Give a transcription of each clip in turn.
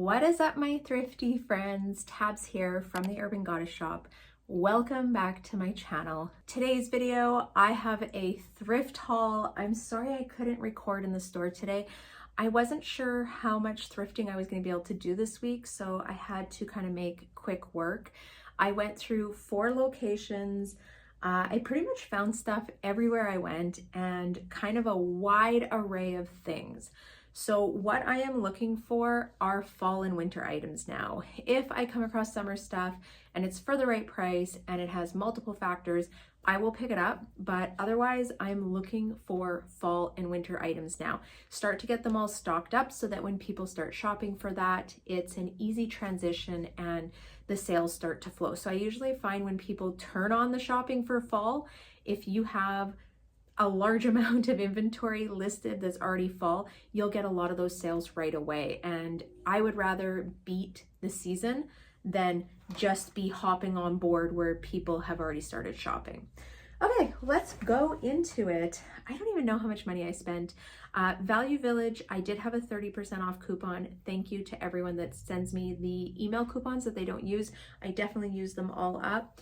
What is up, my thrifty friends? Tabs here from the Urban Goddess shop. Welcome back to my channel. Today's video, I have a thrift haul. I'm sorry I couldn't record in the store today. I wasn't sure how much thrifting I was going to be able to do this week, so I had to kind of make quick work. I went through 4 locations. I pretty much found stuff everywhere I went and kind of a wide array of things. So what I am looking for are fall and winter items now. If I come across summer stuff and it's for the right price and it has multiple factors, I will pick it up, but otherwise I'm looking for fall and winter items now. Start to get them all stocked up so that when people start shopping for that, it's an easy transition and the sales start to flow. So I usually find when people turn on the shopping for fall, if you have a large amount of inventory listed that's already fall, you'll get a lot of those sales right away. And I would rather beat the season than just be hopping on board where people have already started shopping. Okay, let's go into it. I don't even know how much money I spent. Value Village, I did have a 30% off coupon. Thank you to everyone that sends me the email coupons that they don't use. I definitely use them all up.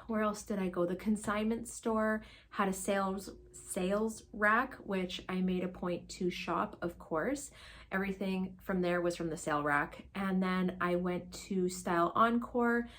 Where else did I go? The consignment store had a sales rack, which I made a point to shop, of course. Everything from there was from the sale rack. And then I went to Style Encore.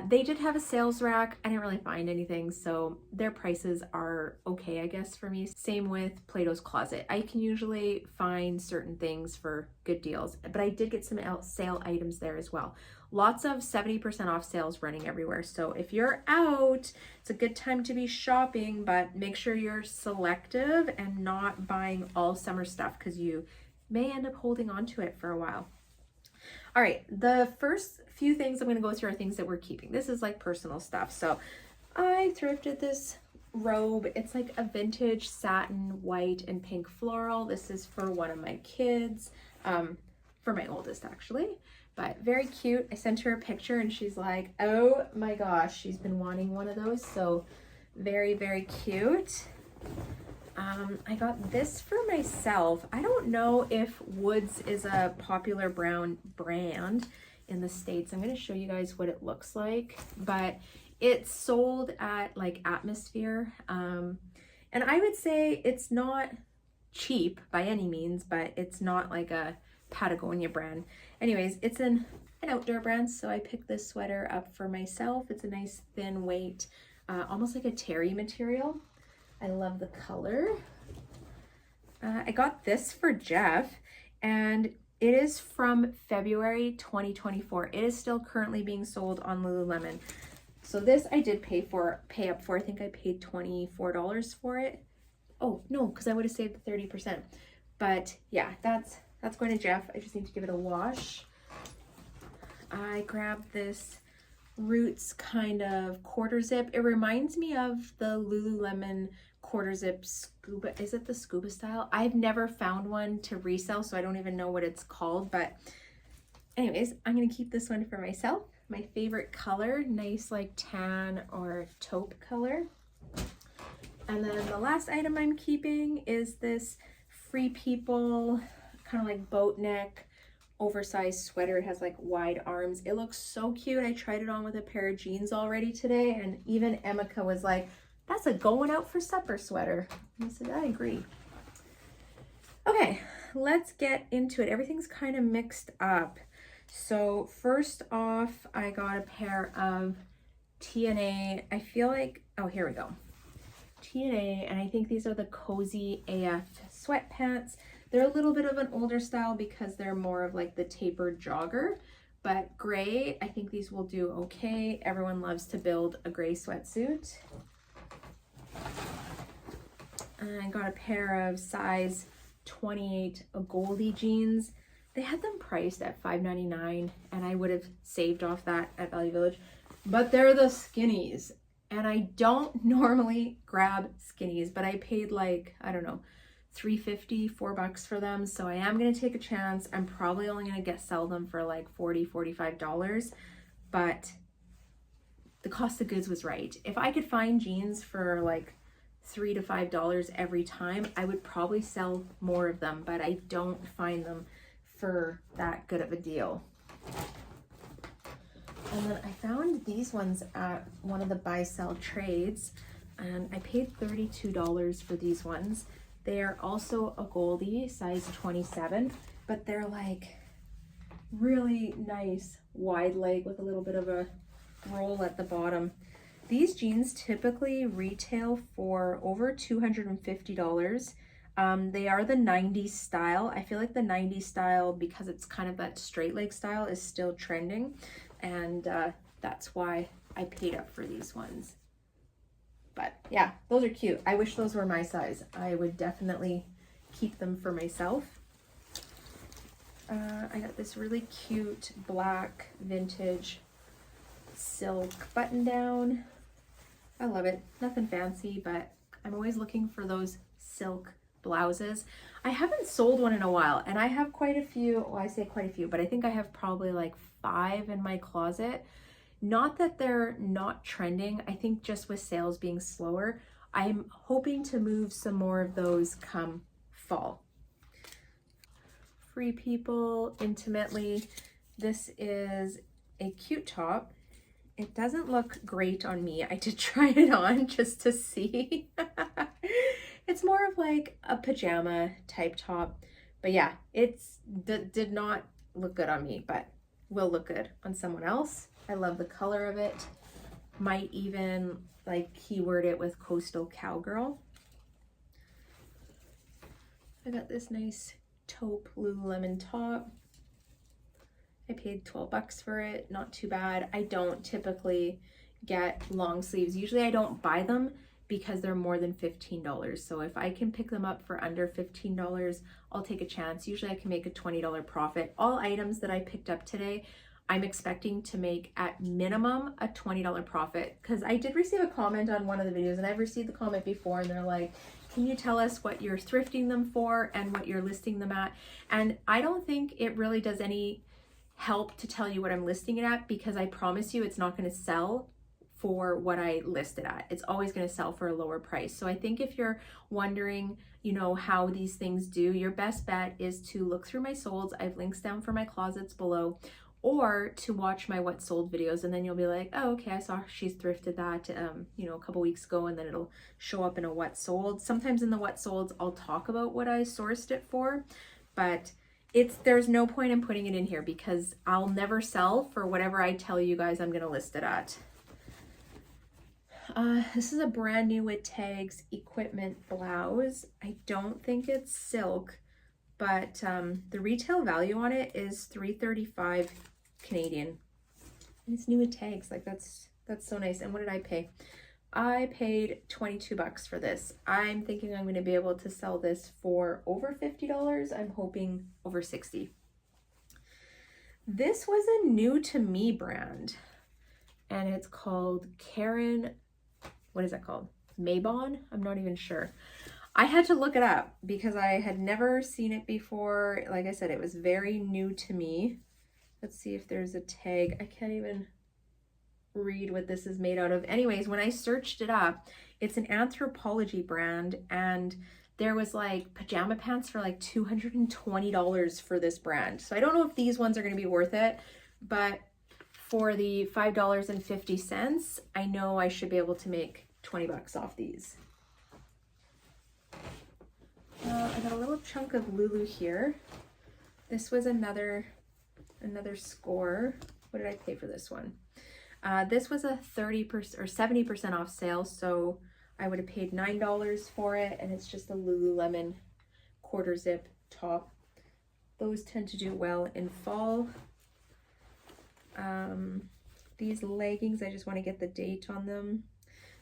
They did have a sales rack. I didn't really find anything, so their prices are okay, I guess, for me. Same with Plato's Closet. I can usually find certain things for good deals, but I did get some sale items there as well. Lots of 70% off sales running everywhere. So if you're out, it's a good time to be shopping, but make sure you're selective and not buying all summer stuff because you may end up holding on to it for a while. All right, the first few things I'm going to go through are things that we're keeping. This is like personal stuff. So I thrifted this robe. It's like a vintage satin, white and pink floral. This is for one of my kids, for my oldest actually, but very cute. I sent her a picture and she's like, oh my gosh, she's been wanting one of those. So very, very cute. I got this for myself. I don't know if Woods is a popular brown brand in the States. I'm going to show you guys what it looks like, but it's sold at like Atmosphere. And I would say it's not cheap by any means, but it's not like a Patagonia brand. Anyways, it's an outdoor brand, so I picked this sweater up for myself. It's a nice thin weight, almost like a terry material. I love the color. I got this for Jeff, and it is from February 2024. It is still currently being sold on Lululemon. So this I did pay up for. I think I paid $24 for it. Oh no, because I would have saved the 30%. But yeah, that's going to Jeff. I just need to give it a wash. I grabbed this Roots kind of quarter zip. It reminds me of the Lululemon quarter zip scuba. Is it the scuba style? I've never found one to resell, so I don't even know what it's called, but anyways, I'm gonna keep this one for myself. My favorite color, nice like tan or taupe color. And then the last item I'm keeping is this Free People kind of like boat neck oversized sweater. It has like wide arms. It looks so cute. I tried it on with a pair of jeans already today, and even Emeka was like, that's a going out for supper sweater. And I said, I agree. Okay, let's get into it. Everything's kind of mixed up. So first off, I got a pair of TNA. I feel like, oh, here we go. TNA, and I think these are the Cozy AF sweatpants. They're a little bit of an older style because they're more of like the tapered jogger, but gray, I think these will do okay. Everyone loves to build a gray sweatsuit. I got a pair of size 28 Goldie jeans. They had them priced at $5.99 and I would have saved off that at Value Village, but they're the skinnies. And I don't normally grab skinnies, but I paid like, I don't know, $3.50, $4 for them. So I am going to take a chance. I'm probably only going to sell them for like $40, $45, but the cost of goods was right. If I could find jeans for like $3 to $5 every time, I would probably sell more of them, but I don't find them for that good of a deal. And then I found these ones at one of the buy-sell trades, and I paid $32 for these ones. They are also a Goldie, size 27, but they're like really nice wide leg with a little bit of a roll at the bottom. These jeans typically retail for over $250. They are the 90s style. I feel like the 90s style, because it's kind of that straight leg style, is still trending, and that's why I paid up for these ones. But yeah, those are cute. I wish those were my size. I would definitely keep them for myself. I got this really cute black vintage silk button down. I love it. Nothing fancy, but I'm always looking for those silk blouses. I haven't sold one in a while, and I have quite a few. Well, I say quite a few, but I think I have probably like 5 in my closet. Not that they're not trending. I think just with sales being slower, I'm hoping to move some more of those come fall. Free People Intimately. This is a cute top. It doesn't look great on me. I did try it on just to see. It's more of like a pajama type top. But yeah, did not look good on me, but will look good on someone else. I love the color of it. Might even like keyword it with Coastal Cowgirl. I got this nice taupe Lululemon top. I paid 12 bucks for it, not too bad. I don't typically get long sleeves. Usually I don't buy them because they're more than $15. So if I can pick them up for under $15, I'll take a chance. Usually I can make a $20 profit. All items that I picked up today, I'm expecting to make at minimum a $20 profit, because I did receive a comment on one of the videos, and I've received the comment before, and they're like, can you tell us what you're thrifting them for and what you're listing them at? And I don't think it really does any help to tell you what I'm listing it at, because I promise you it's not going to sell for what I listed at. It's always going to sell for a lower price. So I think if you're wondering, you know, how these things do, your best bet is to look through my solds. I have links down for my closets below, or to watch my what sold videos, and then you'll be like, oh, okay, I saw she's thrifted that you know, a couple weeks ago, and then it'll show up in a what sold. Sometimes in the what solds I'll talk about what I sourced it for, but there's no point in putting it in here because I'll never sell for whatever I tell you guys I'm gonna list it at. This is a brand new with tags equipment blouse. I don't think it's silk, but the retail value on it is $3.35 Canadian. And it's new with tags. Like that's so nice. And what did I pay? I paid 22 bucks for this. I'm thinking I'm going to be able to sell this for over $50. I'm hoping over 60. This was a new to me brand, and it's called Karen, what is that called? Mabon? I'm not even sure. I had to look it up because I had never seen it before. Like I said, it was very new to me. Let's see if there's a tag. I can't even read what this is made out of. Anyways, when I searched it up, it's an Anthropologie brand, and there was like pajama pants for like $220 for this brand. So I don't know if these ones are going to be worth it, but for the $5.50, I know I should be able to make 20 bucks off these. I got a little chunk of Lulu here. This was another score. What did I pay for this one? This was a 30% or 70% off sale, so I would have paid $9 for it, and it's just a Lululemon quarter zip top. Those tend to do well in fall. These leggings, I just want to get the date on them.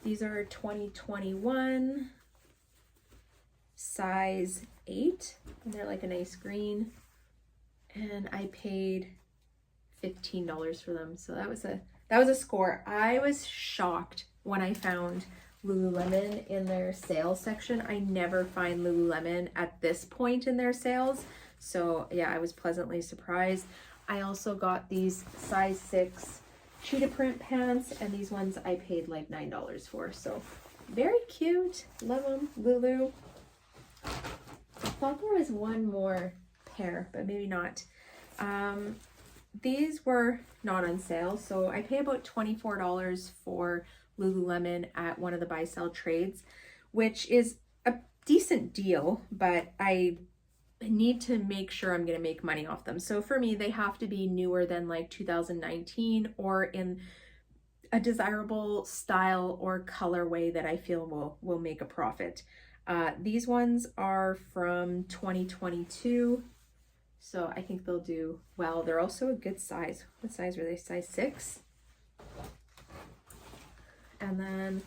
These are 2021, size 8, and they're like a nice green, and I paid $15 for them. So that was a score. I was shocked when I found Lululemon in their sales section. I never find Lululemon at this point in their sales. So yeah, I was pleasantly surprised. I also got these size 6 cheetah print pants, and these ones I paid like $9 for. So very cute. Love them. Lulu. I thought there was one more pair, but maybe not. These were not on sale, so I pay about $24 for Lululemon at one of the buy sell trades, which is a decent deal, but I need to make sure I'm going to make money off them. So for me, they have to be newer than like 2019 or in a desirable style or colorway that I feel will make a profit. These ones are from 2022, so I think they'll do well. They're also a good size. What size were they? Size 6. And then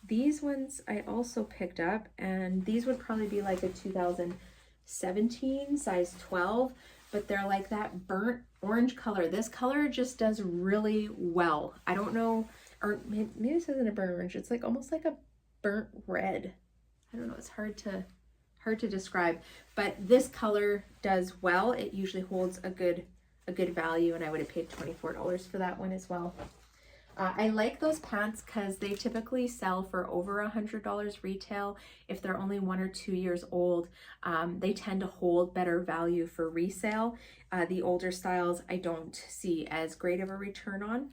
these ones I also picked up, and these would probably be like a 2017 size 12, but they're like that burnt orange color. This color just does really well. I don't know, or maybe this isn't a burnt orange. It's like almost like a burnt red. I don't know, it's hard to describe, but this color does well. It usually holds a good value, and I would have paid $24 for that one as well. I like those pants because they typically sell for over $100 retail. If they're only 1 or 2 years old, they tend to hold better value for resale. The older styles I don't see as great of a return on.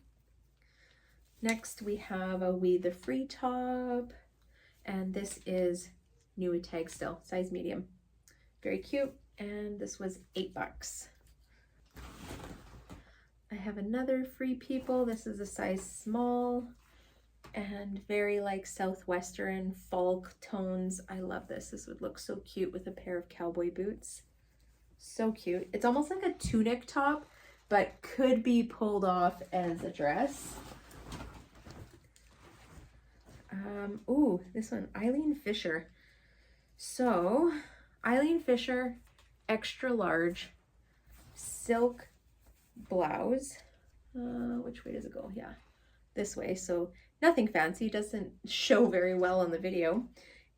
Next we have a We the Free top, and this is new with tag still, size medium. Very cute, and this was $8. I have another Free People. This is a size small and very like southwestern fall tones. I love this. This would look so cute with a pair of cowboy boots. So cute. It's almost like a tunic top, but could be pulled off as a dress. Ooh, this one, Eileen Fisher. So, Eileen Fisher, extra large, silk blouse. Which way does it go? Yeah, this way. So nothing fancy, doesn't show very well on the video.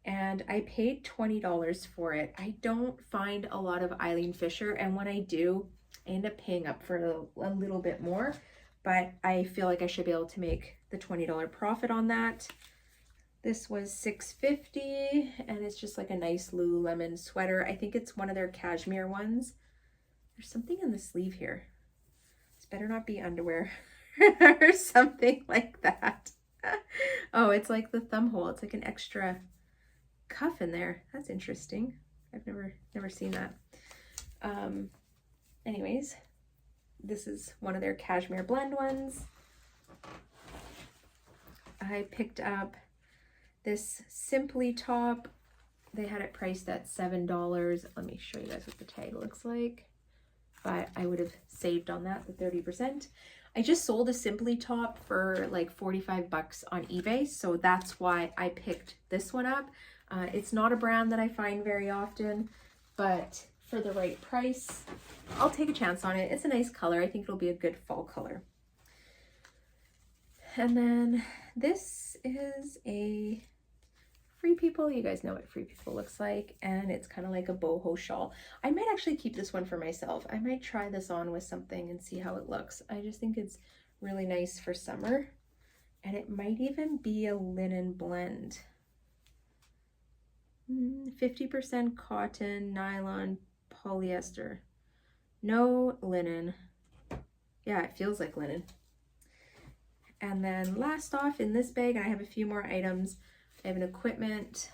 And I paid $20 for it. I don't find a lot of Eileen Fisher, and when I do, I end up paying up for a little bit more, but I feel like I should be able to make the $20 profit on that. This was $6.50, and it's just like a nice Lululemon sweater. I think it's one of their cashmere ones. There's something in the sleeve here. This better not be underwear or something like that. Oh, it's like the thumb hole. It's like an extra cuff in there. That's interesting. I've never seen that. Anyways, this is one of their cashmere blend ones. I picked up this Simply top. They had it priced at $7. Let me show you guys what the tag looks like. But I would have saved on that, the 30%. I just sold a Simply top for like 45 bucks on eBay, so that's why I picked this one up. It's not a brand that I find very often, but for the right price, I'll take a chance on it. It's a nice color. I think it'll be a good fall color. And then this is a Free People. You guys know what Free People looks like, and it's kind of like a boho shawl. I might actually keep this one for myself. I might try this on with something and see how it looks. I just think it's really nice for summer, and it might even be a linen blend. 50% cotton, nylon, polyester. No linen. Yeah, it feels like linen. And then last off in this bag, and I have a few more items, I have an equipment,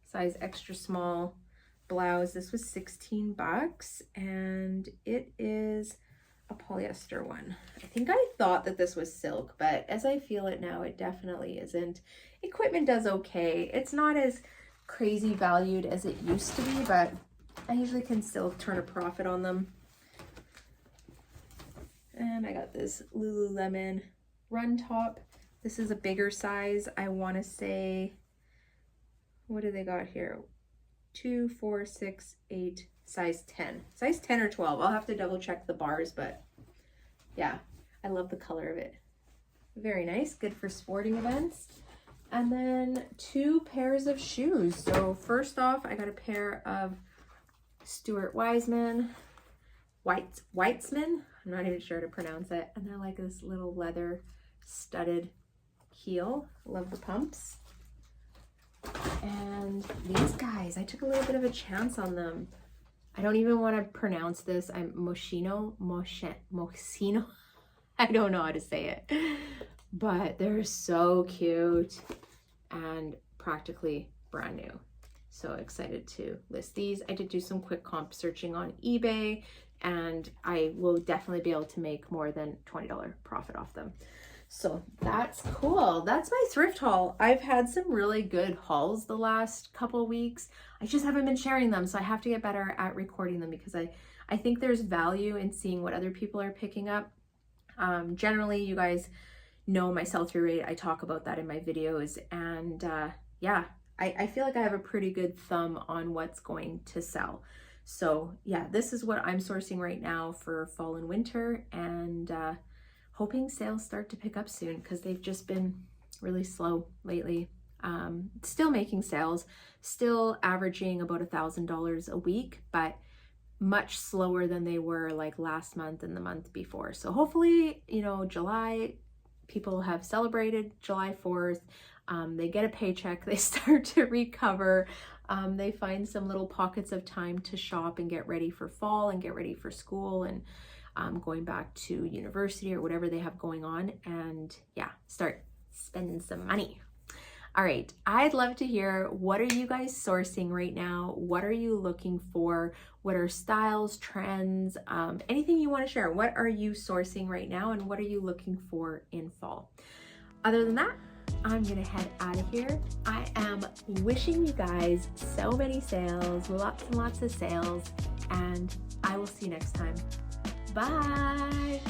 size extra small blouse. This was 16 bucks, and it is a polyester one. I think I thought that this was silk, but as I feel it now, it definitely isn't. Equipment does okay. It's not as crazy valued as it used to be, but I usually can still turn a profit on them. And I got this Lululemon run top. This is a bigger size. I want to say, what do they got here? 2, 4, 6, 8, size 10. Size 10 or 12. I'll have to double check the bars, but yeah, I love the color of it. Very nice, good for sporting events. And then 2 pairs of shoes. So first off, I got a pair of Stuart Weitzman. I'm not even sure how to pronounce it. And they're like this little leather studded heel. Love the pumps. And these guys, I took a little bit of a chance on them. I don't even want to pronounce this. I'm Moschino. I don't know how to say it, but they're so cute and practically brand new. So excited to list these. I did do some quick comp searching on eBay, and I will definitely be able to make more than $20 profit off them. So that's cool. That's my thrift haul. I've had some really good hauls the last couple of weeks. I just haven't been sharing them, so I have to get better at recording them because I think there's value in seeing what other people are picking up. Generally, you guys know my sell-through rate. I talk about that in my videos, and yeah, I feel like I have a pretty good thumb on what's going to sell. So yeah, this is what I'm sourcing right now for fall and winter, and hoping sales start to pick up soon because they've just been really slow lately. Still making sales, still averaging about $1,000 a week, but much slower than they were like last month and the month before. So hopefully, you know, July, people have celebrated July 4th. They get a paycheck, they start to recover. They find some little pockets of time to shop and get ready for fall and get ready for school and going back to university or whatever they have going on, and yeah, start spending some money. All right, I'd love to hear, what are you guys sourcing right now? What are you looking for? What are styles, trends, anything you want to share? What are you sourcing right now, and what are you looking for in fall? Other than that, I'm gonna head out of here. I am wishing you guys so many sales, lots and lots of sales, and I will see you next time. Bye.